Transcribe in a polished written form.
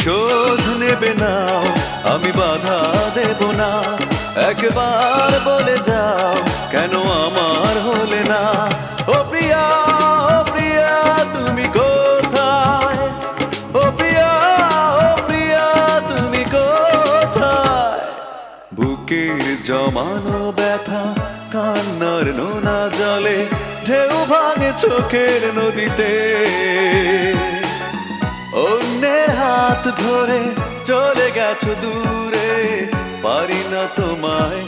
প্রতিশোধ নেবে না, আমি বাধা দেব না। একবার বলে যাও কেন আমার হলে না। ও প্রিয়া, ও প্রিয়া তুমি কোথায়? ও প্রিয়া, ও প্রিয়া তুমি কোথায়? বুকের জমানো ব্যথা কান্নার নোনা জলে ঢেউ ভাঙে চোখের নদীতে। অন্যের হাত ধরে চলে গেছো দূরে, পারি না তোমায়